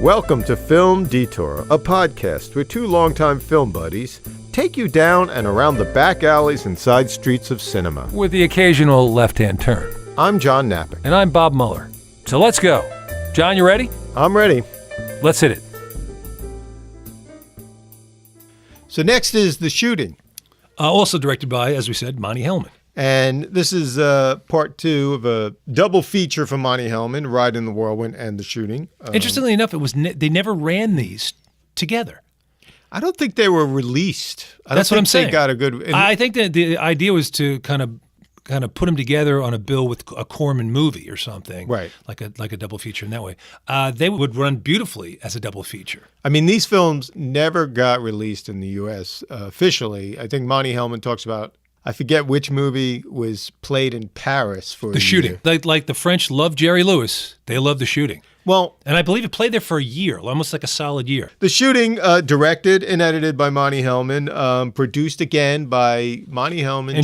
Welcome to Film Detour, a podcast where two longtime film buddies take you down and around the back alleys and side streets of cinema. With the occasional left-hand turn. I'm John Napick. And I'm Bob Mueller. So let's go. John, you ready? I'm ready. Let's hit it. So next is The Shooting. Also directed by, as we said, Monte Hellman. And this is part two of a double feature from Monte Hellman, Ride in the Whirlwind and The Shooting. Interestingly enough, they never ran these together. I don't think they were released. That's what I'm saying. They got a good. I think that the idea was to kind of put them together on a bill with a Corman movie or something, right? Like a double feature in that way. They would run beautifully as a double feature. I mean, these films never got released in the U.S. Officially. I think Monte Hellman talks about. I forget which movie was played in Paris for The Shooting. Like the French love Jerry Lewis. They love The Shooting. Well, and I believe it played there for a year, almost like a solid year. The Shooting, directed and edited by Monte Hellman, produced again by Monte Hellman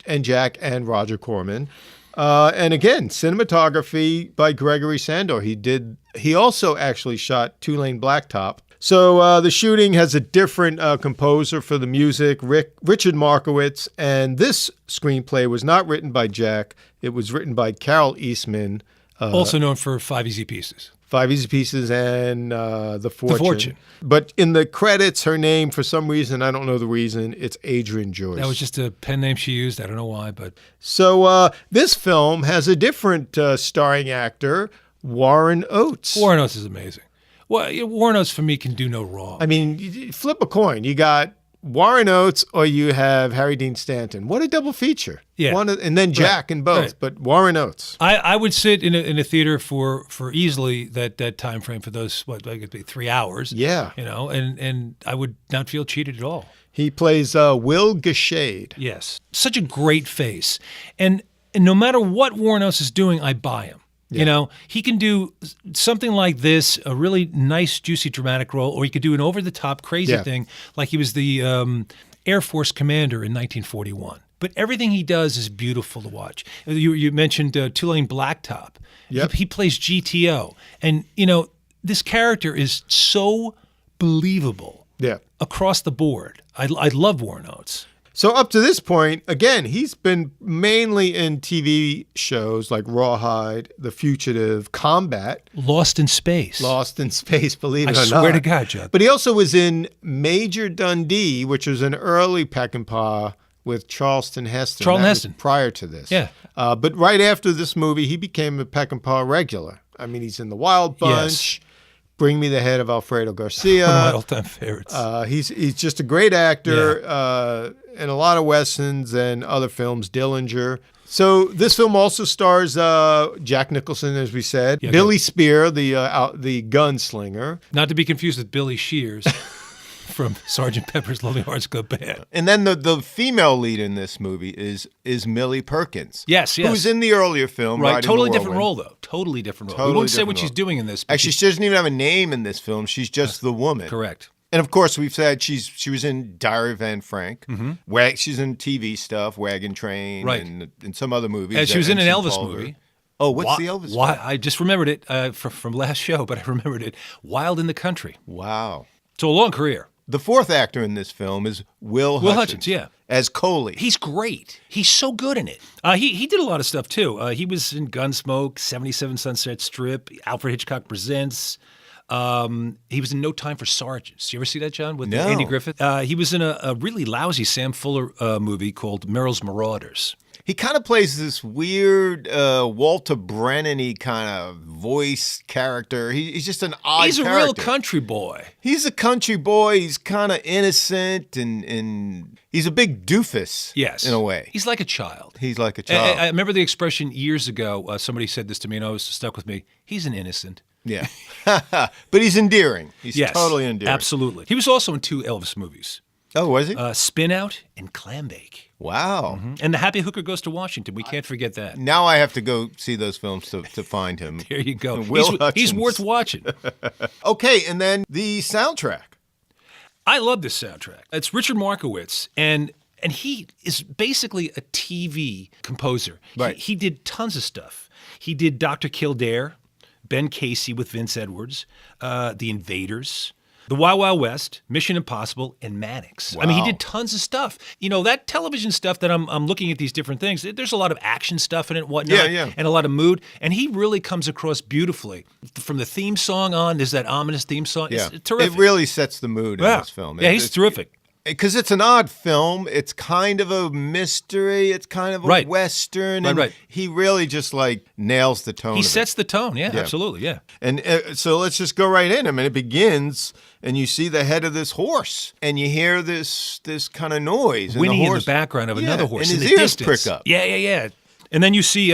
and Jack and Roger Corman, and again cinematography by Gregory Sandor. He also actually shot Two-Lane Blacktop. So The Shooting has a different composer for the music, Richard Markowitz, and this screenplay was not written by Jack. It was written by Carol Eastman. Also known for Five Easy Pieces. Five Easy Pieces and The Fortune. But in the credits, her name, for some reason, I don't know the reason, it's Adrienne Joyce. That was just a pen name she used. I don't know why, but... So this film has a different starring actor, Warren Oates. Warren Oates is amazing. Well, Warren Oates, for me, can do no wrong. I mean, you flip a coin. You got Warren Oates or you have Harry Dean Stanton. What a double feature. Yeah. And then Jack in both, right. But Warren Oates. I would sit in a theater for easily that time frame for those, like it'd be 3 hours. Yeah. And I would not feel cheated at all. He plays Will Gashade. Yes. Such a great face. And no matter what Warren Oates is doing, I buy him. Yeah. You know, he can do something like this, a really nice, juicy, dramatic role, or he could do an over-the-top, crazy thing, like he was the Air Force commander in 1941. But everything he does is beautiful to watch. You mentioned Two-Lane Blacktop. Yep. He plays GTO. And, this character is so believable across the board. I love Warren Oates. So up to this point, again, he's been mainly in TV shows like Rawhide, The Fugitive, Combat. Lost in Space, believe it or not. I swear to God, Judd. But he also was in Major Dundee, which was an early Peckinpah with Charlton Heston. Prior to this. Yeah. But right after this movie, he became a Peckinpah regular. I mean, he's in The Wild Bunch. Yes. Bring Me the Head of Alfredo Garcia. One of my all-time favorites. He's just a great actor in a lot of westerns and other films, Dillinger. So this film also stars Jack Nicholson, as we said, Billy Spear, the gunslinger. Not to be confused with Billy Shears from Sgt. Pepper's Lonely Hearts Club Band. And then the female lead in this movie is Millie Perkins. Yes. Who's in the earlier film. Right, totally different role, though. Totally different role. We won't say what she's doing in this. Actually, she doesn't even have a name in this film. She's just the woman. Correct. And of course, we've said she was in Diary of Anne Frank. Mm-hmm. She's in TV stuff, Wagon Train, right. and in some other movies. And she was in an Elvis movie. Oh, what's the Elvis movie? I just remembered it from last show, but I remembered it. Wild in the Country. Wow. So a long career. The fourth actor in this film is Will Hutchins, as Coley. He's great. He's so good in it. He did a lot of stuff, too. He was in Gunsmoke, 77 Sunset Strip, Alfred Hitchcock Presents. He was in No Time for Sergeants. You ever see that, John, with Andy Griffith? He was in a really lousy Sam Fuller movie called Merrill's Marauders. He kind of plays this weird Walter Brennan-y kind of voice character. He's just an odd character. He's a real country boy. He's a country boy. He's kind of innocent and he's a big doofus. Yes. In a way. He's like a child. He's like a child. I remember the expression years ago. Somebody said this to me and it always stuck with me. He's an innocent. Yeah. But he's endearing. He's totally endearing. Absolutely. He was also in 2 Elvis movies. Oh, was he? Spin Out and Clambake. Wow. Mm-hmm. And The Happy Hooker Goes to Washington. We can't forget that. Now I have to go see those films to find him. There you go. He's worth watching. Okay, and then the soundtrack. I love this soundtrack. It's Richard Markowitz, and he is basically a TV composer. Right. He did tons of stuff. He did Dr. Kildare, Ben Casey with Vince Edwards, The Invaders, The Wild Wild West, Mission Impossible, and Mannix. I mean, he did tons of stuff. You know, that television stuff that I'm looking at these different things, there's a lot of action stuff in it and whatnot, and a lot of mood. And he really comes across beautifully. From the theme song on, there's that ominous theme song. Yeah. It's terrific. It really sets the mood in this film. Yeah, he's terrific. Because it's an odd film. It's kind of a mystery. It's kind of a Western. And he really just like nails the tone. He sets the tone. Yeah, absolutely. Yeah. And so let's just go right in. I mean, it begins and you see the head of this horse and you hear this kind of noise. Whinny in the background of another horse and in his the ears distance. prick up. Yeah. And then you see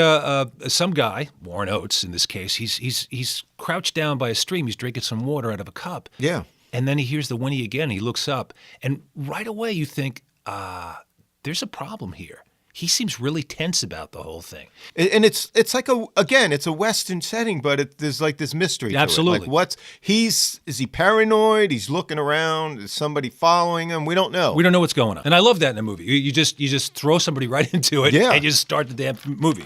some guy, Warren Oates in this case, he's crouched down by a stream. He's drinking some water out of a cup. Yeah. And then he hears the whinny again. He looks up, and right away you think, there's a problem here. He seems really tense about the whole thing. And it's like it's a Western setting, but there's like this mystery to Absolutely. it. Like is he paranoid? He's looking around. Is somebody following him? We don't know. We don't know what's going on. And I love that in a movie. You just throw somebody right into it and you just start the damn movie.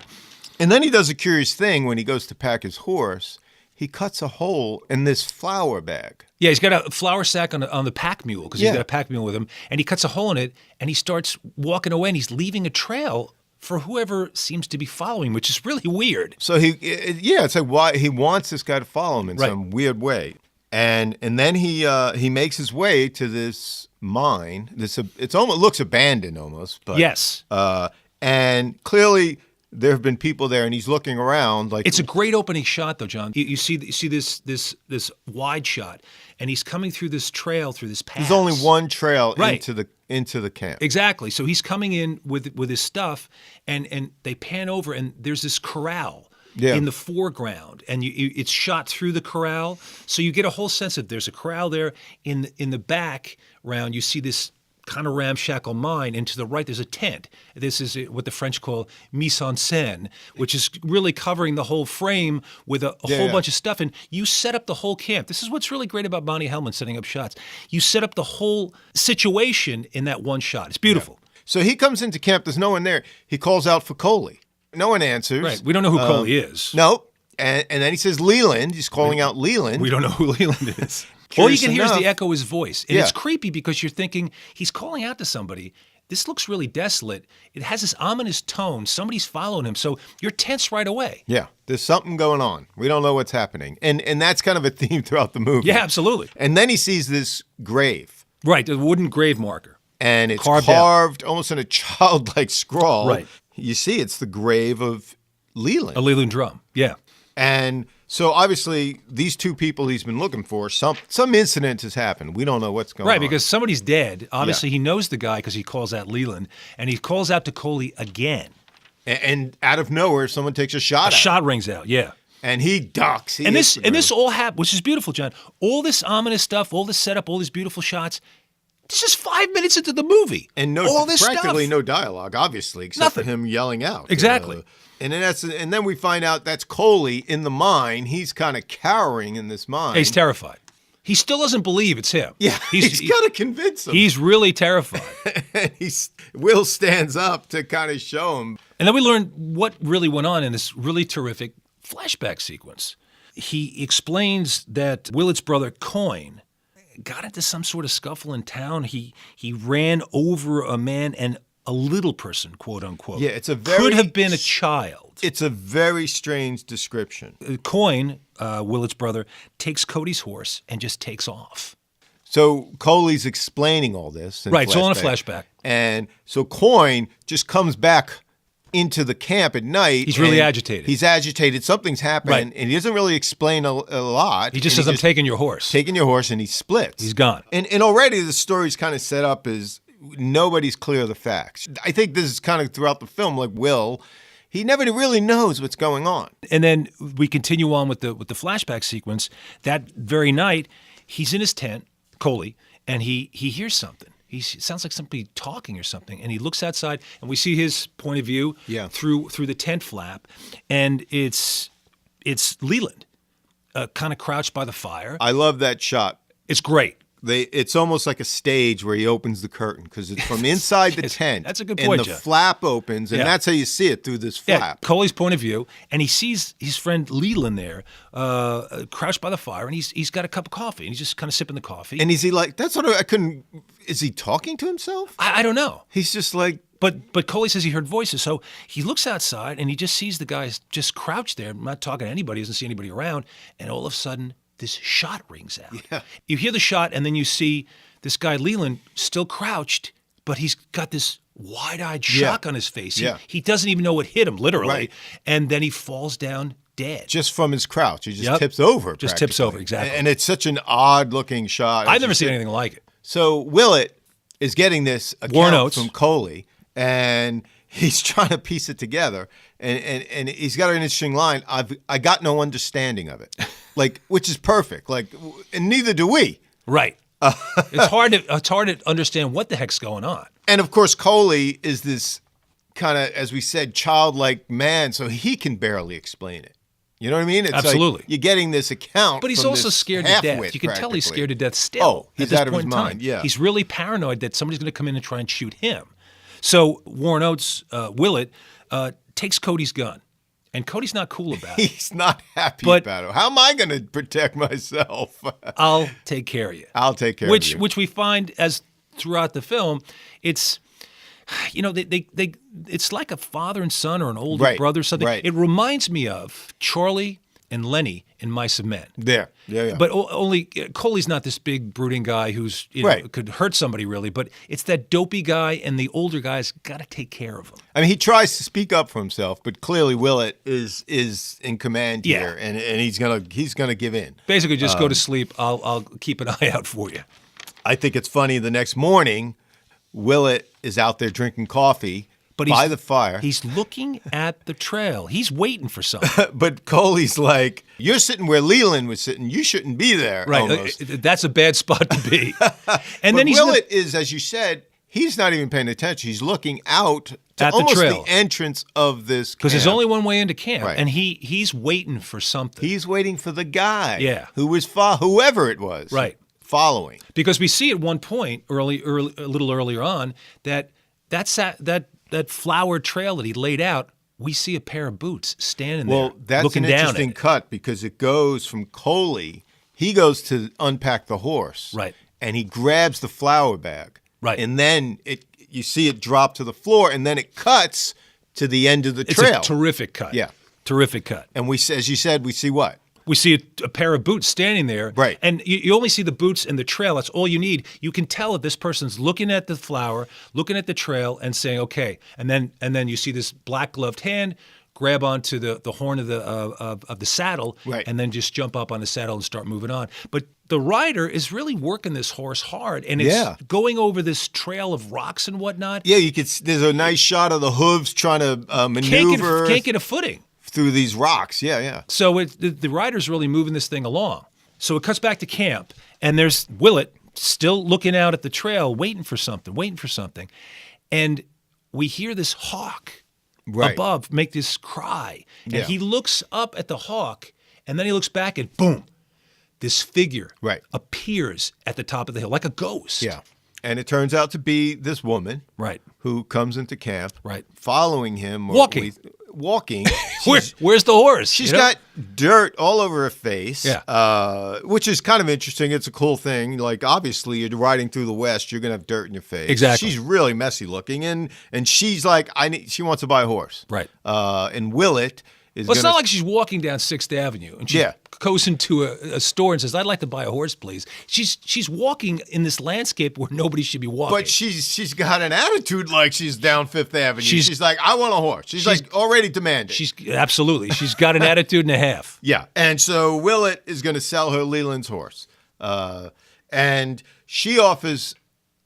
And then he does a curious thing when he goes to pack his horse. He cuts a hole in this flour bag. Yeah, he's got a flour sack on the pack mule because he's got a pack mule with him, and he cuts a hole in it, and he starts walking away, and he's leaving a trail for whoever seems to be following, which is really weird. So it's like why he wants this guy to follow him in some weird way, and then he makes his way to this mine. It almost looks abandoned almost, but yes, and clearly. There have been people there, and he's looking around like it's a great opening shot, though, John. You see this wide shot, and he's coming through this trail through this pass. There's only one trail into the camp. Exactly. So he's coming in with his stuff, and they pan over, and there's this corral in the foreground, and it's shot through the corral, so you get a whole sense of there's a corral there. In the background, you see this kind of ramshackle mine, and to the right there's a tent. This is what the French call mise en scène, which is really covering the whole frame with a whole bunch of stuff. And you set up the whole camp. This is what's really great about Monte Hellman setting up shots. You set up the whole situation in that one shot. It's beautiful. Yeah. So he comes into camp. There's no one there. He calls out for Coley. No one answers. Right. We don't know who Coley is. No. And then he says Leland. He's calling out Leland. We don't know who Leland is. All you can hear is the echo of his voice. And it's creepy because you're thinking, he's calling out to somebody. This looks really desolate. It has this ominous tone. Somebody's following him. So you're tense right away. Yeah. There's something going on. We don't know what's happening. And that's kind of a theme throughout the movie. Yeah, absolutely. And then he sees this grave. Right. The wooden grave marker. And it's carved almost in a childlike scrawl. Right. You see, it's the grave of Leland. A Leland drum. Yeah. And so obviously these two people he's been looking for, some incident has happened. We don't know what's going on. Right, because somebody's dead. Obviously he knows the guy because he calls out Leland, and he calls out to Coley again. And out of nowhere, someone takes a shot. A shot rings out, yeah. And he ducks. And this all happened, which is beautiful, John. All this ominous stuff, all this setup, all these beautiful shots. This is 5 minutes into the movie. And practically no dialogue, obviously, except for him yelling out. Exactly. And then we find out that's Coley in the mine. He's kind of cowering in this mine. He's terrified. He still doesn't believe it's him. Yeah, he's got to convince him. He's really terrified. And Will stands up to kind of show him. And then we learn what really went on in this really terrific flashback sequence. He explains that Willard's brother, Coyne, got into some sort of scuffle in town. He ran over a man and a little person, quote unquote. Yeah, could have been a child. It's a very strange description. Coyne, Willard's brother, takes Cody's horse and just takes off. So Coley's explaining all this. Right, it's all in a flashback. And so Coyne just comes back into the camp at night. He's really agitated. He's agitated. Something's happened, and he doesn't really explain a lot. He just says, I'm taking your horse. Taking your horse, and he splits. He's gone. And already the story's kind of set up as nobody's clear of the facts. I think this is kind of throughout the film, like Will, he never really knows what's going on. And then we continue on with the flashback sequence. That very night, he's in his tent, Coley, and he hears something. It sounds like somebody talking or something, and he looks outside, and we see his point of view through the tent flap, and it's Leland, kind of crouched by the fire. I love that shot. It's great. It's almost like a stage where he opens the curtain because it's from inside the tent. That's a good point, and the Jeff. flap opens, and that's how you see it through this flap. Yeah, Coley's point of view, and he sees his friend Leland there, crouched by the fire, and he's got a cup of coffee, and he's just kind of sipping the coffee. And is he like? That's what I couldn't. Is he talking to himself? I don't know. He's just like. But Coley says he heard voices, so he looks outside and he just sees the guys just crouched there, not talking to anybody, doesn't see anybody around, and all of a sudden this shot rings out. Yeah. You hear the shot, and then you see this guy Leland still crouched, but he's got this wide-eyed shock on his face. He doesn't even know what hit him, literally, Right. And then he falls down dead. Just from his crouch, he just tips over. Just tips over, exactly. And it's such an odd-looking shot. I've never seen anything like it. So Willett is getting this Warren account Oates. from Coley, and he's trying to piece it together. And he's got an interesting line. I got no understanding of it, which is perfect. And neither do we. Right. It's hard to understand what the heck's going on. And of course, Coley is this kind of, as we said, childlike man, so he can barely explain it. You know what I mean? It's Absolutely. Like you're getting this account, but he's from also this scared to death. half-wit, You can tell he's practically. scared to death still. Oh, he's at this out of point his in time. mind, yeah. He's really paranoid that somebody's going to come in and try and shoot him. So Warren Oates, Willett, takes Cody's gun, and Cody's not cool about it. He's not happy But- about it. How am I going to protect myself? I'll take care of you. I'll take care of you. Which we find as throughout the film, it's. It's like a father and son or an older brother or something. Right. It reminds me of Charlie and Lenny in Mice and Men. There. Yeah. But only Coley's not this big brooding guy who's could hurt somebody really. But it's that dopey guy, and the older guy's got to take care of him. I mean, he tries to speak up for himself, but clearly Willett is in command here, and he's gonna give in. Basically, just go to sleep. I'll keep an eye out for you. I think it's funny. The next morning, Willett is out there drinking coffee by the fire. He's looking at the trail. He's waiting for something. But Coley's like, "You're sitting where Leland was sitting. You shouldn't be there." Right. Almost. That's a bad spot to be. And but then Willett is, as you said, he's not even paying attention. He's looking out to at the almost trail. the entrance of this Because there's camp. only one way into camp, Right. and he's waiting for something. He's waiting for the guy. Yeah. Who was whoever it was. Right. Following. Because we see at one point, a little earlier on, that flower trail that he laid out, we see a pair of boots standing there, Well, that's looking an down interesting at it. cut because it goes from Coley. He goes to unpack the horse. Right. And he grabs the flour bag. Right. And then you see it drop to the floor, and then it cuts to the end of the trail. It's a terrific cut. Yeah. Terrific cut. And as you said, we see what? We see a pair of boots standing there. Right. And you only see the boots and the trail. That's all you need. You can tell that this person's looking at the flower, looking at the trail, and saying, okay. And then you see this black gloved hand grab onto the horn of the saddle, Right. and then just jump up on the saddle and start moving on. But the rider is really working this horse hard, and it's going over this trail of rocks and whatnot. Yeah, there's a nice shot of the hooves trying to maneuver Can't get a footing through these rocks. Yeah. So the rider's really moving this thing along. So it cuts back to camp, and there's Willett still looking out at the trail, waiting for something. And we hear this hawk above make this cry. And he looks up at the hawk, and then he looks back, and boom, this figure appears at the top of the hill like a ghost. Yeah. And it turns out to be this woman who comes into camp following him. Walking. Where's the horse? She's got dirt all over her face, Yeah. Which is kind of interesting. It's a cool thing. Like, obviously, you're riding through the West, you're going to have dirt in your face. Exactly. She's really messy looking, and she's like, she wants to buy a horse. Right. And Willett is Well, it's not like she's walking down 6th Avenue and she goes into a store and says, "I'd like to buy a horse, please." She's walking in this landscape where nobody should be walking. But she's got an attitude like she's down 5th Avenue. She's like, "I want a horse." She's like already demanding. She's got an attitude and a half. Yeah. And so Willett is going to sell her Leland's horse. And she offers.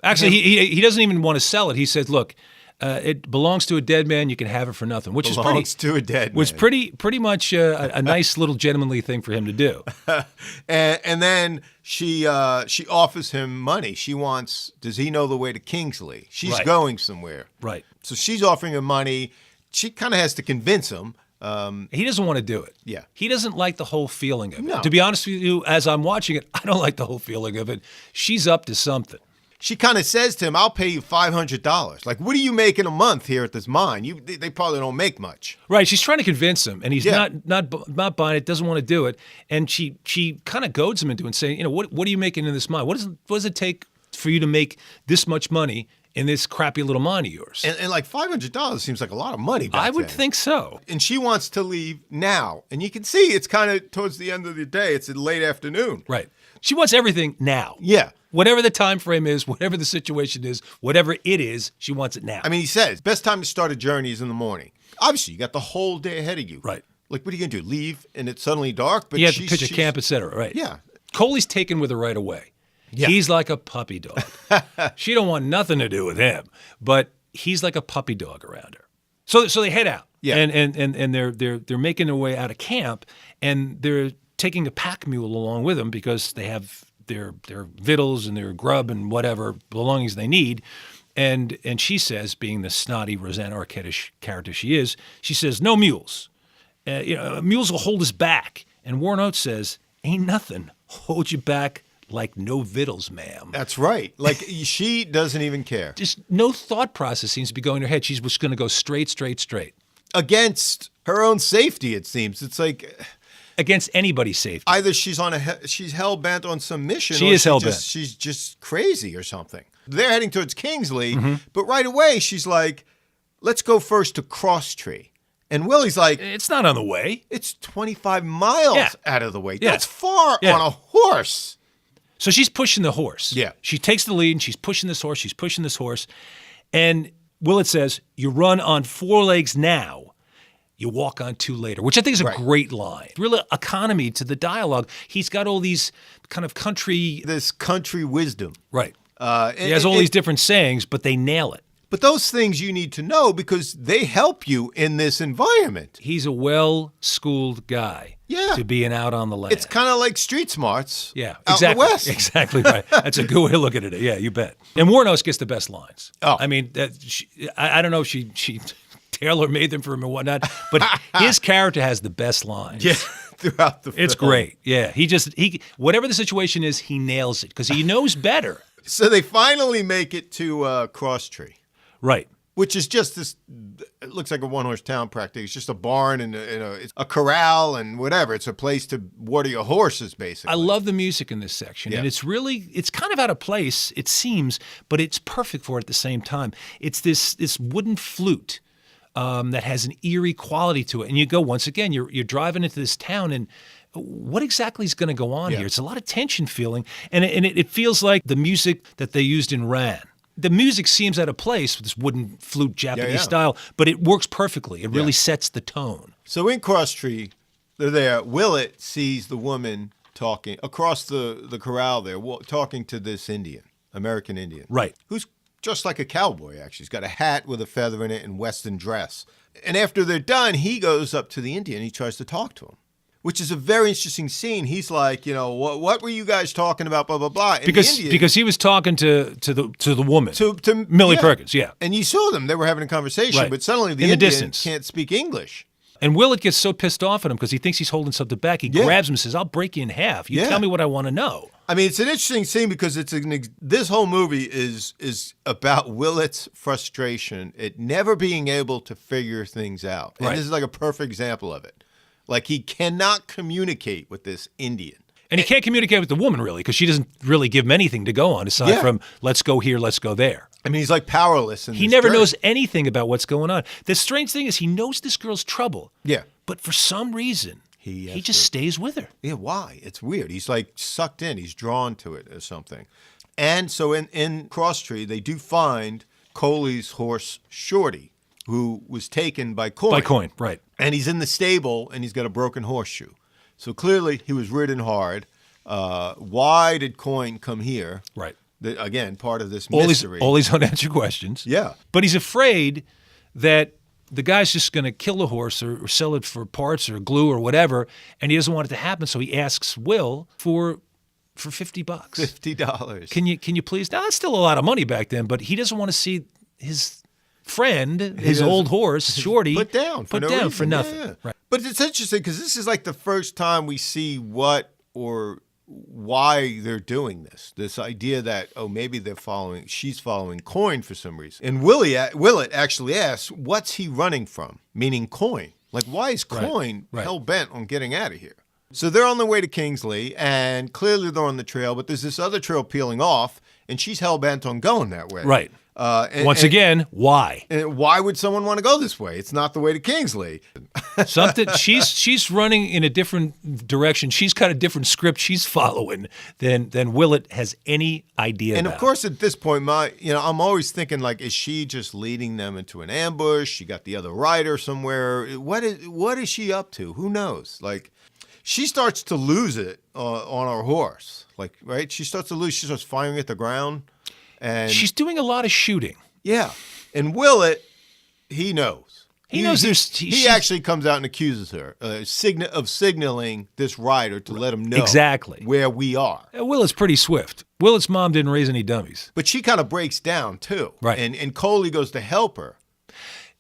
Actually, he doesn't even want to sell it. He says, "Look, it belongs to a dead man. You can have it for nothing," which belongs to a dead man. Was pretty much a nice little gentlemanly thing for him to do. And then she offers him money. She wants. Does he know the way to Kingsley? She's going somewhere. Right. So she's offering him money. She kind of has to convince him. He doesn't want to do it. Yeah. He doesn't like the whole feeling of it. No. To be honest with you, as I'm watching it, I don't like the whole feeling of it. She's up to something. She kind of says to him, I'll pay you $500. Like, what do you make in a month here at this mine? They probably don't make much. Right. She's trying to convince him, and he's Yeah. not buying it, doesn't want to do it. And she kind of goads him into it and saying, what are you making in this mine? What does it take for you to make this much money in this crappy little mine of yours? And like $500 seems like a lot of money back I would then. think so. And she wants to leave now. And you can see it's kind of towards the end of the day. It's in late afternoon. Right. She wants everything now. Yeah. Whatever the time frame is, whatever the situation is, whatever it is, she wants it now. I mean, he says, best time to start a journey is in the morning. Obviously, you got the whole day ahead of you. Right. Like, what are you going to do? Leave and it's suddenly dark? But you have to pitch a camp, et cetera. Right. Yeah. Coley's taken with her right away. Yeah. He's like a puppy dog. She don't want nothing to do with him, but he's like a puppy dog around her. So they head out. Yeah. And they're making their way out of camp, and they're taking a pack mule along with them because they have their victuals and their grub and whatever belongings they need. And she says, being the snotty Rosanna Arquette-ish character she is, she says, no mules. Mules will hold us back. And Warren Oates says, ain't nothing hold you back like no victuals, ma'am. That's right. Like, she doesn't even care. Just no thought process seems to be going in her head. She's just going to go straight. Against her own safety, it seems. It's like... Against anybody's safety. Either she's hell-bent on some mission, She or is hell-bent. she's just crazy or something. They're heading towards Kingsley, Mm-hmm. but right away she's like, let's go first to Crosstree. And Willie's like, It's not on the way. it's 25 miles Yeah. out of the way. Yeah. That's far Yeah. on a horse. So she's pushing the horse. Yeah. She takes the lead and she's pushing this horse. And Willett says, you run on 4 legs now. You walk on 2 later, which I think is a Right. great line. Real economy to the dialogue. He's got all these kind of country. This country wisdom. Right. He has all these different sayings, but they nail it. But those things you need to know because they help you in this environment. He's a well-schooled guy. Yeah. To being out on the land. It's kind of like street smarts. Yeah, out exactly. in the West. Exactly right. That's a good way to look at it. Yeah, you bet. And Warren Oates gets the best lines. Oh. I mean, I don't know if she Taylor made them for him or whatnot, but his character has the best lines. Yeah, throughout the film. It's great. Yeah, he whatever the situation is, he nails it because he knows better. So they finally make it to Crosstree, Right. which is just this, it looks like a one-horse town practically. It's just a barn and it's a corral and whatever. It's a place to water your horses, basically. I love the music in this section, Yeah. and it's kind of out of place, it seems, but it's perfect for it at the same time. It's this wooden flute that has an eerie quality to it, and you go once again. You're driving into this town, and what exactly is going to go on Yeah. here? It's a lot of tension feeling, and it feels like the music that they used in Ran. The music seems out of place with this wooden flute Japanese yeah. style, but it works perfectly. It really sets the tone. So in Crosstree, they're there. Willett sees the woman talking across the corral there, talking to this Indian, American Indian. Right. Who's just like a cowboy, actually. He's got a hat with a feather in it and Western dress. And after they're done, he goes up to the Indian. He tries to talk to him, which is a very interesting scene. He's like, what were you guys talking about, blah, blah, blah. And Because the Indian, because he was talking to the woman, to Millie Perkins, yeah. And you saw them. They were having a conversation, Right. but suddenly the In the Indian distance. can't speak English. And Willett gets so pissed off at him because he thinks he's holding something back. He Yeah. grabs him and says, I'll break you in half. You Yeah. tell me what I want to know. I mean, it's an interesting scene because this whole movie is about Willett's frustration at never being able to figure things out. And Right. this is like a perfect example of it. Like, he cannot communicate with this Indian. And he can't communicate with the woman, really, because she doesn't really give him anything to go on aside Yeah. from let's go here, let's go there. I mean, he's like powerless. He never knows anything about what's going on. The strange thing is he knows this girl's trouble. Yeah. But for some reason, He he has just to- stays with her. Yeah, why? It's weird. He's like sucked in. He's drawn to it or something. And so in Crosstree, they do find Coley's horse, Shorty, who was taken by Coyne. By Coyne, right. And he's in the stable, and he's got a broken horseshoe. So clearly, he was ridden hard. Why did Coyne come here? Right. Again, part of this All mystery. these unanswered questions. Yeah. But he's afraid that the guy's just going to kill the horse or sell it for parts or glue or whatever, and he doesn't want it to happen. So he asks Will for $50. $50. Can you please? Now that's still a lot of money back then, but he doesn't want to see his friend, his old horse, Shorty, put down for nothing. Yeah. Right. But it's interesting because this is like the first time we see what or why they're doing this. This idea that, oh, maybe she's following Coin for some reason. And Willett actually asks, what's he running from? Meaning Coin. Like, why is Coin hell-bent on getting out of here? So they're on their way to Kingsley, and clearly they're on the trail, but there's this other trail peeling off, and she's hell-bent on going that way. Right. Once again, why? And why would someone want to go this way? It's not the way to Kingsley. She's running in a different direction. She's got a different script she's following than Willett has any idea And about. of course, at this point, I'm always thinking, like, is she just leading them into an ambush? She got the other rider somewhere. What is she up to? Who knows? Like, she starts to lose it on her horse. Like, right? She starts firing at the ground. And she's doing a lot of shooting. Yeah. And Willett, he knows. He knows he actually comes out and accuses her of signaling this rider to let him know exactly where we are. Willett's pretty swift. Willett's mom didn't raise any dummies. But she kind of breaks down, too. Right. And Coley goes to help her.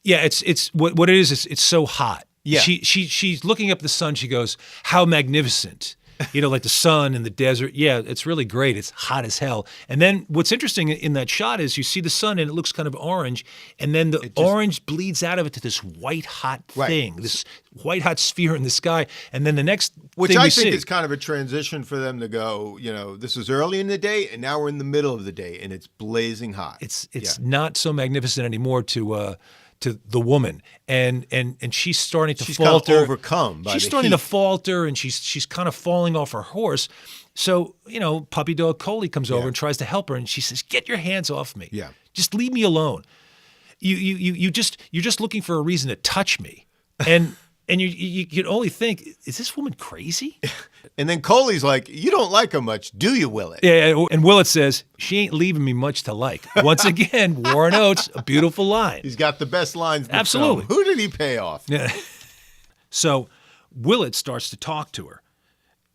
Yeah, it's what it is it's so hot. Yeah. She's looking up at the sun. She goes, how magnificent. Like the sun and the desert. Yeah, it's really great. It's hot as hell. And then what's interesting in that shot is you see the sun and it looks kind of orange, and then the orange bleeds out of it to this white hot thing, this white hot sphere in the sky. And then the next Which thing I we think see, is kind of a transition for them to go, this is early in the day, and now we're in the middle of the day, and it's blazing hot. It's not so magnificent anymore to the woman, and she's starting to falter. Kind of overcome by she's the starting heat. to falter, and she's kind of falling off her horse. So puppy dog Coley comes over and tries to help her, and she says, "Get your hands off me! Yeah, just leave me alone. You're just looking for a reason to touch me." And you can only think, is this woman crazy? And then Coley's like, you don't like her much, do you, Willett? Yeah, and Willett says, she ain't leaving me much to like. Once again, Warren Oates, a beautiful line. He's got the best lines in the Absolutely. film. Who did he pay off? Yeah. So Willett starts to talk to her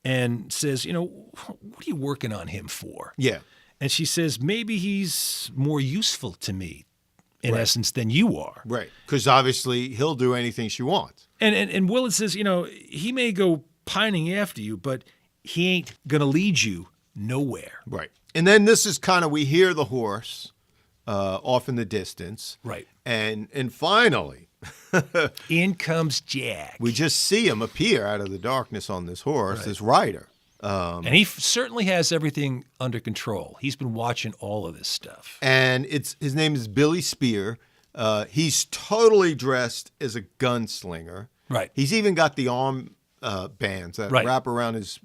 and says, what are you working on him for? Yeah. And she says, maybe he's more useful to me, in essence, than you are. Right. Because obviously he'll do anything she wants. And Willett says, he may go pining after you, but he ain't going to lead you nowhere. Right. And then this is kind of, we hear the horse off in the distance. Right. And finally, in comes Jack. We just see him appear out of the darkness on this horse, this rider. And he certainly has everything under control. He's been watching all of this stuff. And his name is Billy Spear. He's totally dressed as a gunslinger. Right. He's even got the arm bands that wrap around his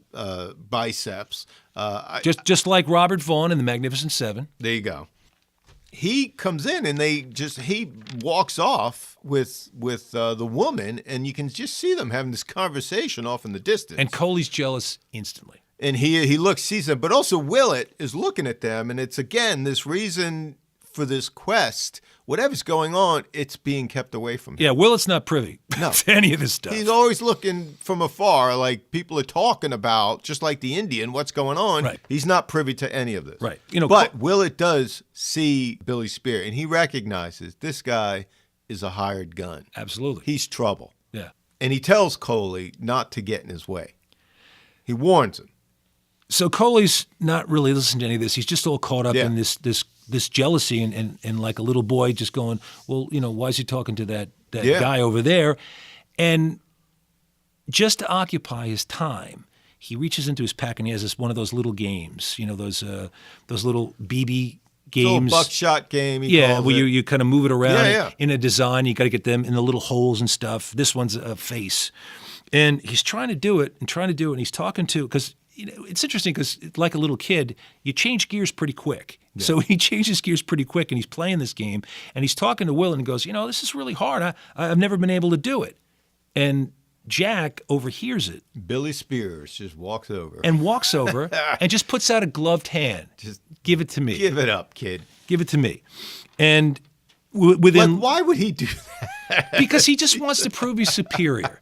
biceps. Just like Robert Vaughn in The Magnificent Seven. There you go. He comes in and he walks off with the woman, and you can just see them having this conversation off in the distance. And Coley's jealous instantly. And he sees them, but also Willett is looking at them, and it's again this reason for this quest. Whatever's going on, it's being kept away from him. Yeah, Willett's not privy to any of this stuff. He's always looking from afar, like people are talking about, just like the Indian, what's going on. Right. He's not privy to any of this. Right. But Willett does see Billy Spear, and he recognizes this guy is a hired gun. Absolutely. He's trouble. Yeah. And he tells Coley not to get in his way. He warns him. So Coley's not really listening to any of this. He's just all caught up in this jealousy and like a little boy just going, well, why is he talking to that guy over there? And just to occupy his time, he reaches into his pack and he has one of those little games, those little BB games. Little buckshot game. Where you kind of move it around in a design. You got to get them in the little holes and stuff. This one's a face. And he's trying to do it, and he's talking to, because it's interesting because like a little kid, you change gears pretty quick. Yeah. So he changes gears pretty quick, and he's playing this game, and he's talking to Will, and he goes, this is really hard. I've never been able to do it. And Jack overhears it. Billy Spears just walks over. And just puts out a gloved hand. Just give it to me. Give it up, kid. Give it to me. And within... Why would he do that? Because he just wants to prove he's superior.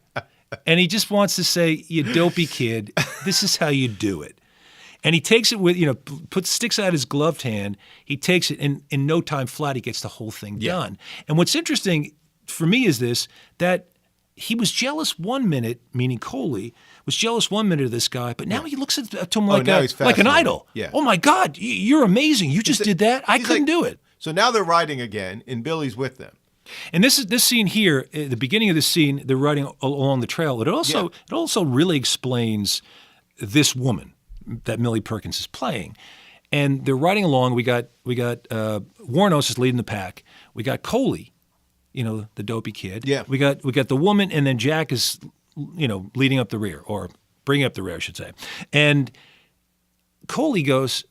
And he just wants to say, you dopey kid, this is how you do it. And he takes it with, sticks out his gloved hand. He takes it, and in no time flat, he gets the whole thing done. And what's interesting for me is that he was jealous one minute, meaning Coley, was jealous one minute of this guy, but now he looks at him like an idol. Yeah. Oh my God, you're amazing. You just did that. I couldn't do it. So now they're riding again, and Billy's with them. And this scene here, at the beginning of this scene, they're riding along the trail. It also really explains this woman that Millie Perkins is playing. And they're riding along. We got Warren Oates is leading the pack. We got Coley, the dopey kid. Yeah. We got the woman, and then Jack is, leading up the rear, or bringing up the rear, I should say. And Coley goes,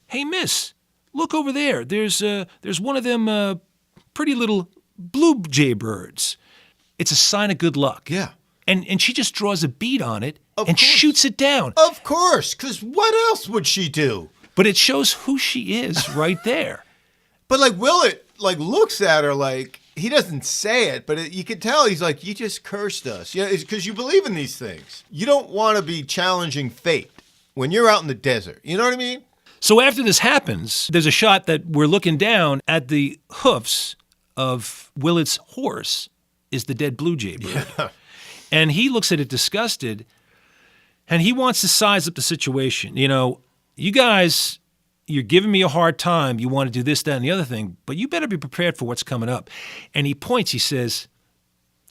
"Hey, miss, look over there. There's one of them pretty little blue jay birds. It's a sign of good luck." Yeah. And she just draws a bead on it Of and course. shoots it down. Of course, because what else would she do? But it shows who she is right there. But like Willett, looks at her like he doesn't say it, but you can tell he's like, "You just cursed us." Yeah, it's because you believe in these things. You don't want to be challenging fate when you're out in the desert. You know what I mean? So after this happens, there's a shot that we're looking down at the hoofs of Willett's horse is the dead blue jay bird. Yeah. And he looks at it disgusted, and he wants to size up the situation. You guys, you're giving me a hard time. You want to do this, that, and the other thing, but you better be prepared for what's coming up. And he points, he says,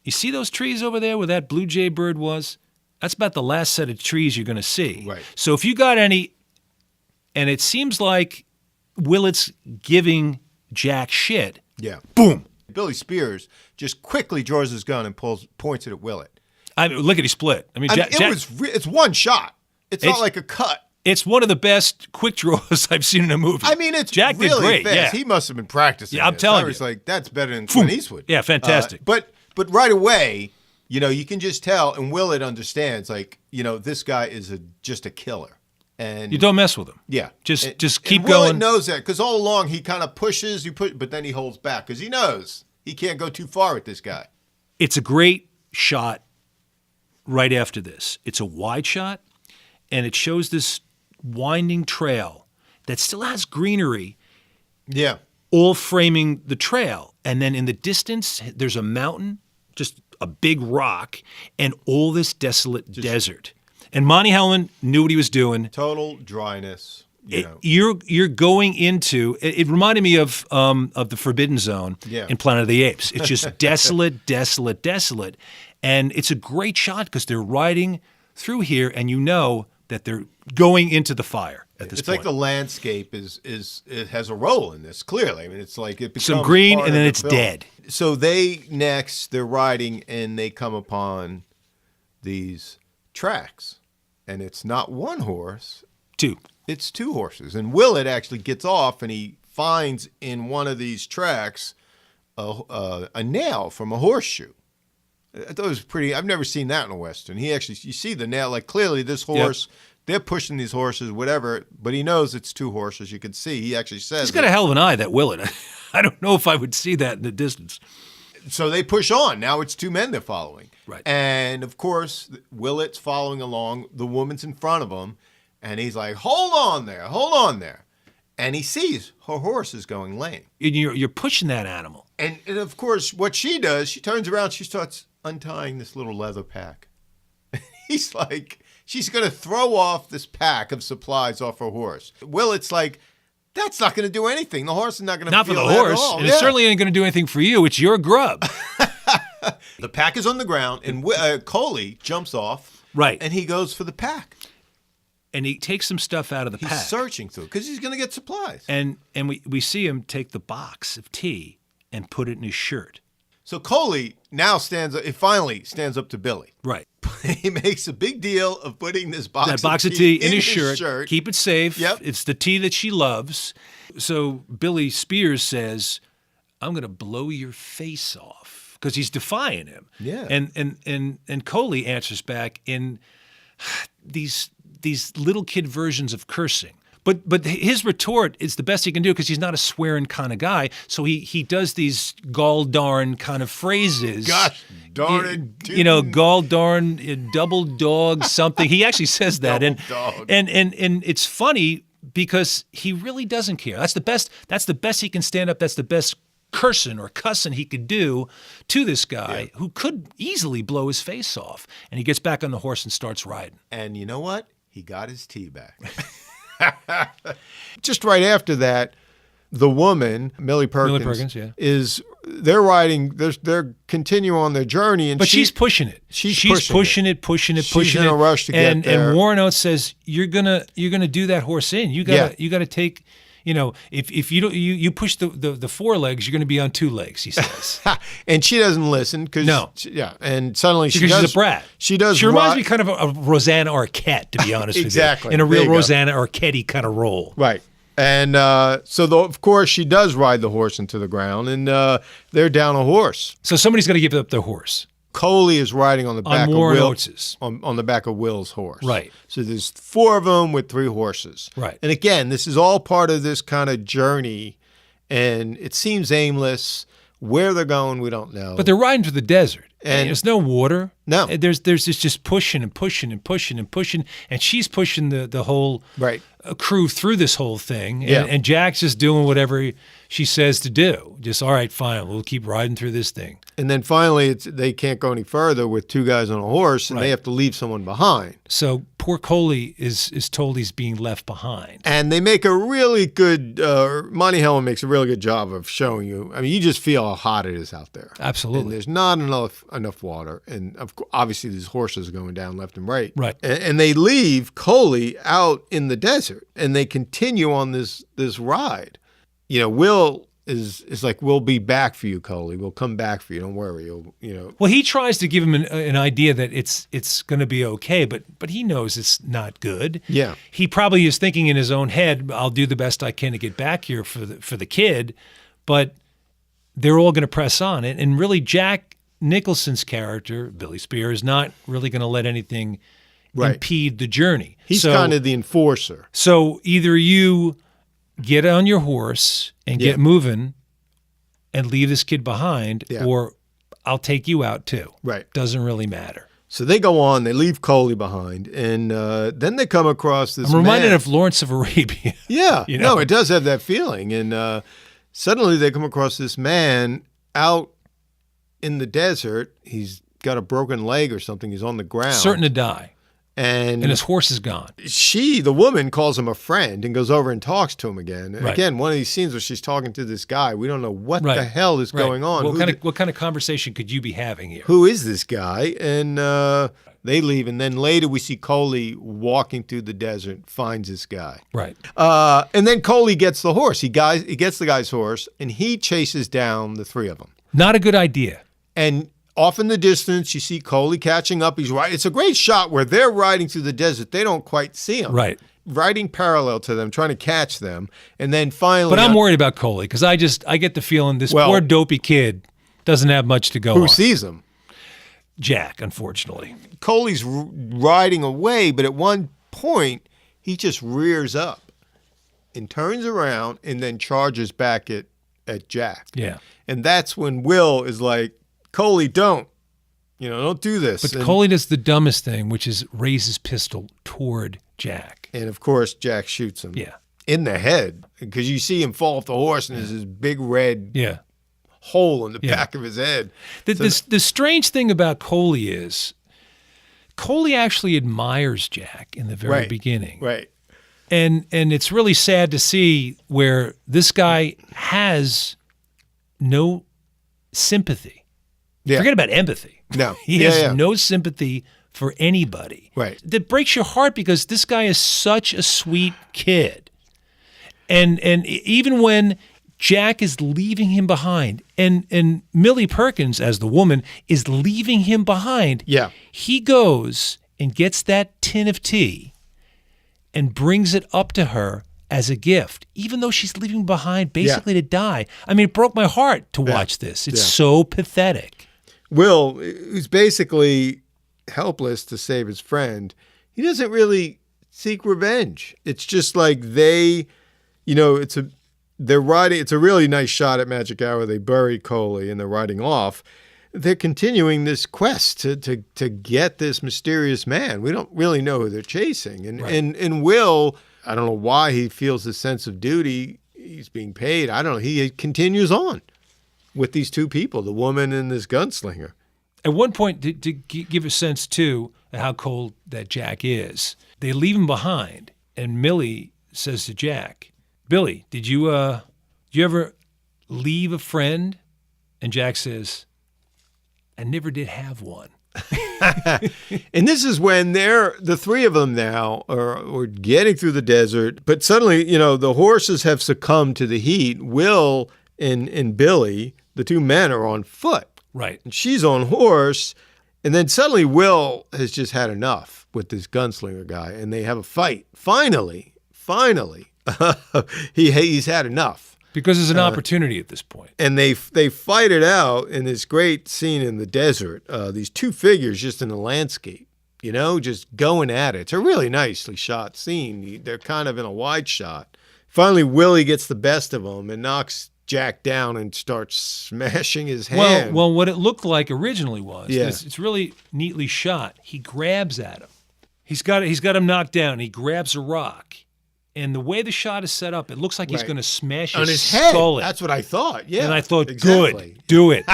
"You see those trees over there where that blue jay bird was? That's about the last set of trees you're going to see. Right. So if you got any," and it seems like Willett's giving Jack shit. Yeah. Boom. Billy Spears just quickly draws his gun and points it at Willett. I mean, look at he split. I mean, It's one shot. It's not like a cut. It's one of the best quick draws I've seen in a movie. I mean, it's Jack really did great. fast. Yeah. He must have been practicing. Yeah, I'm this. telling I was you. like, that's better than Clint Eastwood. Yeah, fantastic. But right away, you can just tell, and Willett understands, this guy is just a killer. And You don't mess with him. yeah, Just keep and Willett going. knows that because all along he kind of pushes, but then he holds back because he knows he can't go too far with this guy. It's a great shot right after this. It's a wide shot, and it shows this winding trail that still has greenery Yeah, all framing the trail. And then in the distance, there's a mountain, just a big rock, and all this desolate desert. And Monte Hellman knew what he was doing. total dryness. You're going into it reminded me of the Forbidden Zone in Planet of the Apes. It's just desolate, desolate, desolate. And it's a great shot because they're riding through here and you know that they're going into the fire at this point. It's like the landscape it has a role in this, clearly. I mean, it's like it becomes some green part and of then the it's film. dead. So they're riding and they come upon these tracks. And it's not one horse, Two. it's two horses. And Willett actually gets off and he finds in one of these tracks a nail from a horseshoe. I thought it was pretty. I've never seen that in a Western. You see the nail, like clearly this horse, they're pushing these horses, whatever, but he knows it's two horses. You can see, he actually says. He's got a hell of an eye, that Willett. I don't know if I would see that in the distance. So they push on. Now it's two men they're following. Right. And of course, Willett's following along. The woman's in front of him. And he's like, hold on there. And he sees her horse is going lame. And you're pushing that animal. And of course, what she does, she turns around, she starts untying this little leather pack. He's like, she's going to throw off this pack of supplies off her horse. Willett's like, that's not going to do anything. The horse is not going to Not for feel the that horse. at all. And it certainly ain't going to do anything for you. It's your grub. The pack is on the ground, and Coley jumps off. Right. And he goes for the pack. And he takes some stuff out of the He's pack. searching through because he's going to get supplies. And we see him take the box of tea and put it in his shirt. So Coley now finally stands up to Billy. Right. He makes a big deal of putting this box of tea in his shirt. Keep it safe. Yep. It's the tea that she loves. So Billy Spears says, I'm going to blow your face off because he's defying him. Yeah. And Coley answers back in these little kid versions of cursing. But his retort is the best he can do because he's not a swearing kind of guy. So he does these gall darn kind of phrases. Gosh darn it. You know, gall darn, double dog, something. He actually says that. Double dog. And it's funny because he really doesn't care. That's the best he can stand up. That's the best cursing he could do to this guy who could easily blow his face off. And he gets back on the horse and starts riding. And you know what? He got his tea back. Just right after that, the woman, Millie Perkins, they're riding, they're continuing on their journey. But she's pushing it. She's pushing it. She's in a rush to get there. And Warren Oates says, you're gonna do that horse in. You gotta take, you know, if you push the four legs, you're gonna be on two legs, he says. And she doesn't listen because and suddenly she's a brat. She does. She reminds me kind of a Rosanna Arquette, to be honest with you. Exactly. In a real Rosanna Arquette kind of role. Right. And of course, she does ride the horse into the ground, and they're down a horse. So somebody's got to give up their horse. Coley is riding on the back of Warren Will, Oates's. on the back of Will's horse. Right. So there's four of them with three horses. Right. And again, this is all part of this kind of journey, and it seems aimless. Where they're going, we don't know. But they're riding through the desert. And there's no water. No. There's just pushing and pushing and pushing and pushing. And she's pushing the whole crew through this whole thing. And Jack's just doing whatever she says to do. Just, all right, fine, we'll keep riding through this thing. And then finally, they can't go any further with two guys on a horse, and they have to leave someone behind. So poor Coley is told he's being left behind. And they make a really good, Monte Hellman makes a really good job of showing you. I mean, you just feel how hot it is out there. Absolutely. And there's not enough water. And obviously, these horses are going down left and right. Right. And they leave Coley out in the desert, and they continue on this ride. You know, Will is like, we'll be back for you, Coley. We'll come back for you. Don't worry. Well, he tries to give him an idea that it's going to be okay, but he knows it's not good. Yeah. He probably is thinking in his own head, I'll do the best I can to get back here for the kid, but they're all going to press on. And really, Jack Nicholson's character, Billy Spear, is not really going to let anything impede the journey. He's kind of the enforcer. So either you get on your horse and get moving and leave this kid behind, or I'll take you out too. Right. Doesn't really matter. So they go on, they leave Coley behind, and then they come across this I'm reminded man. of Lawrence of Arabia. Yeah. You know? No, it does have that feeling. And suddenly they come across this man out in the desert. He's got a broken leg or something. He's on the ground. Certain to die. And his horse is gone. The woman, calls him a friend and goes over and talks to him again. And right. Again, one of these scenes where she's talking to this guy. We don't know what the hell is going on. What kind of conversation could you be having here? Who is this guy? And they leave. And then later we see Coley walking through the desert, finds this guy. Right. And then Coley gets the horse. He gets the guy's horse, and he chases down the three of them. Not a good idea. And off in the distance, you see Coley catching up. He's right. It's a great shot where they're riding through the desert. They don't quite see him. Right. Riding parallel to them, trying to catch them. And then finally... But I'm worried about Coley because I get the feeling this poor dopey kid doesn't have much to go on. Who sees him? Jack, unfortunately. Coley's riding away, but at one point, he just rears up and turns around and then charges back at Jack. Yeah. And that's when Will is like, Coley, don't do this. But Coley does the dumbest thing, which is raise his pistol toward Jack. And of course, Jack shoots him in the head because you see him fall off the horse and there's this big red hole in the back of his head. The strange thing about Coley is Coley actually admires Jack in the very beginning. Right. And it's really sad to see where this guy has no sympathy. Yeah. Forget about empathy. No. He has no sympathy for anybody. Right. That breaks your heart because this guy is such a sweet kid. And even when Jack is leaving him behind and Millie Perkins, as the woman, is leaving him behind, he goes and gets that tin of tea and brings it up to her as a gift, even though she's leaving behind basically to die. I mean, it broke my heart to watch this. It's so pathetic. Will, who's basically helpless to save his friend, he doesn't really seek revenge. It's just like they, they're riding. It's a really nice shot at Magic Hour. They bury Coley and they're riding off. They're continuing this quest to get this mysterious man. We don't really know who they're chasing. And Will, I don't know why he feels a sense of duty. He's being paid. I don't know. He continues on with these two people, the woman and this gunslinger. At one point, to give a sense, too, of how cold that Jack is, they leave him behind, and Millie says to Jack, Billy, did you ever leave a friend? And Jack says, I never did have one. And this is when the three of them now are getting through the desert, but suddenly, the horses have succumbed to the heat. Will and Billy, the two men, are on foot. Right. And she's on horse. And then suddenly Will has just had enough with this gunslinger guy, and they have a fight. Finally, he's had enough. Because there's an opportunity at this point. And they fight it out in this great scene in the desert. These two figures just in the landscape, just going at it. It's a really nicely shot scene. They're kind of in a wide shot. Finally, Willie gets the best of them and knocks Jack down and starts smashing his hand. Well, what it looked like originally was, it's really neatly shot. He grabs at him. He's got him knocked down. He grabs a rock. And the way the shot is set up, it looks like he's going to smash his skull in. That's what I thought. Yeah. And I thought, good, do it.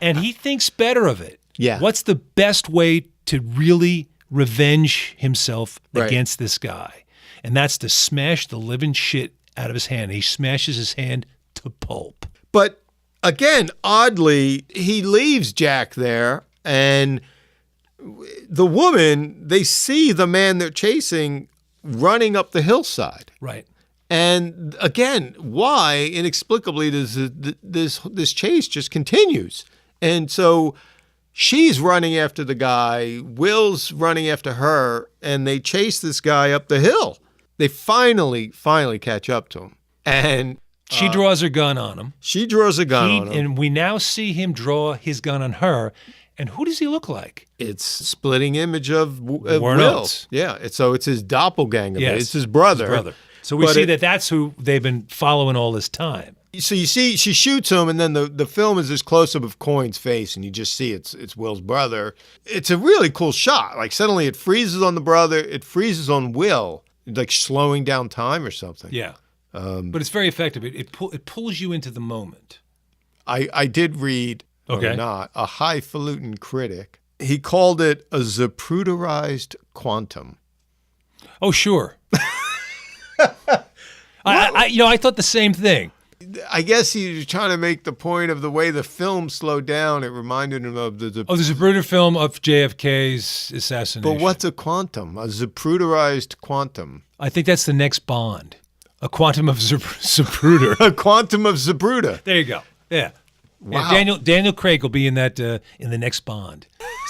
And he thinks better of it. Yeah. What's the best way to really revenge himself against this guy? And that's to smash the living shit out of his hand. He smashes his hand to pulp. But again, oddly, he leaves Jack there, and the woman, they see the man they're chasing running up the hillside. Right. And again, why inexplicably does this chase just continues? And so she's running after the guy, Will's running after her, and they chase this guy up the hill. They finally catch up to him. And she draws her gun on him. She draws a gun on him. And we now see him draw his gun on her. And who does he look like? It's splitting image of Will. Oates. Yeah. So it's his doppelganger. Yes, it's his brother. So we see that's who they've been following all this time. So you see, she shoots him, and then the film is this close-up of Coyne's face, and you just see it's Will's brother. It's a really cool shot. Like suddenly it freezes on the brother, it freezes on Will, like slowing down time or something. Yeah. But it's very effective. It pulls you into the moment. I did read, or not, a highfalutin critic. He called it a zapruderized quantum. Oh, sure. I thought the same thing. I guess he was trying to make the point of the way the film slowed down. It reminded him of the Zapruder film of JFK's assassination. But what's a quantum? A zapruderized quantum. I think that's the next Bond. A quantum of Zapruder. A quantum of Zapruder. There you go. Yeah. Wow. Yeah, Daniel Craig will be in that in the next Bond.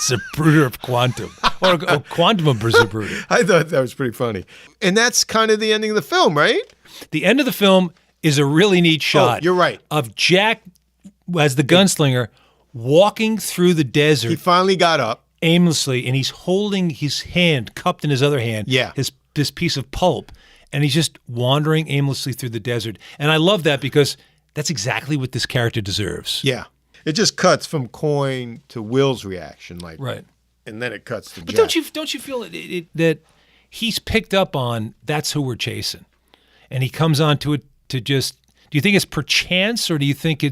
Zapruder of Quantum. Or Quantum of Zapruder. I thought that was pretty funny. And that's kind of the ending of the film, right? The end of the film is a really neat shot. Oh, you're right. Of Jack as the gunslinger walking through the desert. He finally got up. Aimlessly, and he's holding his hand, cupped in his other hand, this piece of pulp, and he's just wandering aimlessly through the desert. And I love that because that's exactly what this character deserves. Yeah. It just cuts from Coyne to Will's reaction, like right. And then it cuts to But Jack. Don't you feel that he's picked up on that's who we're chasing? And he comes on to it to just, do you think it's perchance, or do you think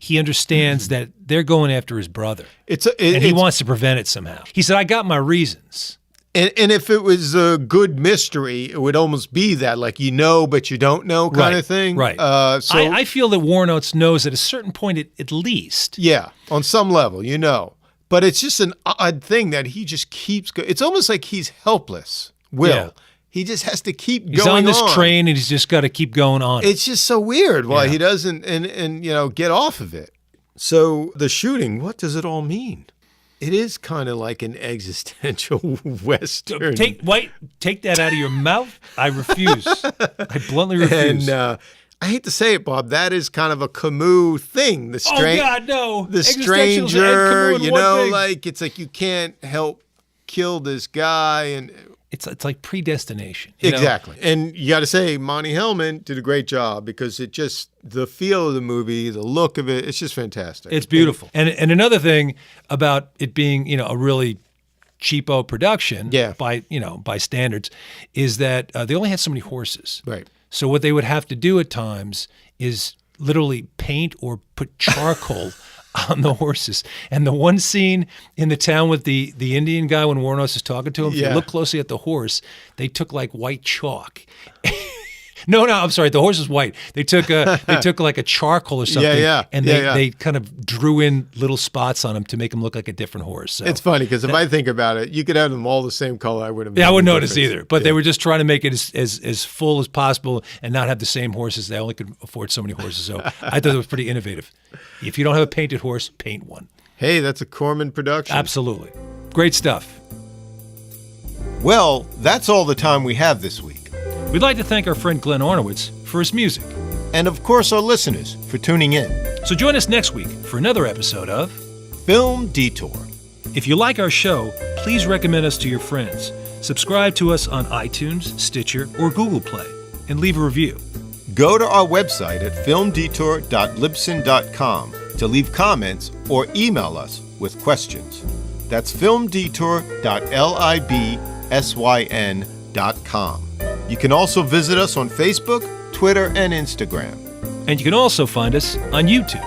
he understands that they're going after his brother? And he wants to prevent it somehow. He said, I got my reasons. And if it was a good mystery, it would almost be that, like, but you don't know kind of thing. Right. So I feel that Warren Oates knows at a certain point at least. Yeah, on some level, But it's just an odd thing that he just keeps going. It's almost like he's helpless, Will. Yeah. He just has to keep going on. He's on this train, and he's just got to keep going on. It's just so weird why he doesn't and get off of it. So the shooting, what does it all mean? It is kind of like an existential Western. Take that out of your mouth. I refuse. I bluntly refuse. And I hate to say it, Bob, that is kind of a Camus thing. Oh, God, no. The stranger, like, it's like you can't help kill this guy. And it's like predestination. You know? Exactly. And you got to say, Monte Hellman did a great job because it just, the feel of the movie, the look of it, it's just fantastic. It's beautiful. And another thing about it being, a really cheapo production by standards is that they only had so many horses. Right. So what they would have to do at times is literally paint or put charcoal on the horses. And the one scene in the town with the Indian guy when Warren Oates is talking to him, if you look closely at the horse, they took like white chalk. No, I'm sorry. The horse is white. They took like a charcoal or something, and they kind of drew in little spots on him to make him look like a different horse. So it's funny because if I think about it, you could have them all the same color. I wouldn't. Yeah, I wouldn't notice either. But they were just trying to make it as full as possible and not have the same horses. They only could afford so many horses. So I thought it was pretty innovative. If you don't have a painted horse, paint one. Hey, that's a Corman production. Absolutely, great stuff. Well, that's all the time we have this week. We'd like to thank our friend Glenn Arnowitz for his music. And of course, our listeners for tuning in. So join us next week for another episode of Film Detour. If you like our show, please recommend us to your friends. Subscribe to us on iTunes, Stitcher, or Google Play, and leave a review. Go to our website at filmdetour.libsyn.com to leave comments or email us with questions. That's filmdetour.libsyn.com. You can also visit us on Facebook, Twitter, and Instagram. And you can also find us on YouTube.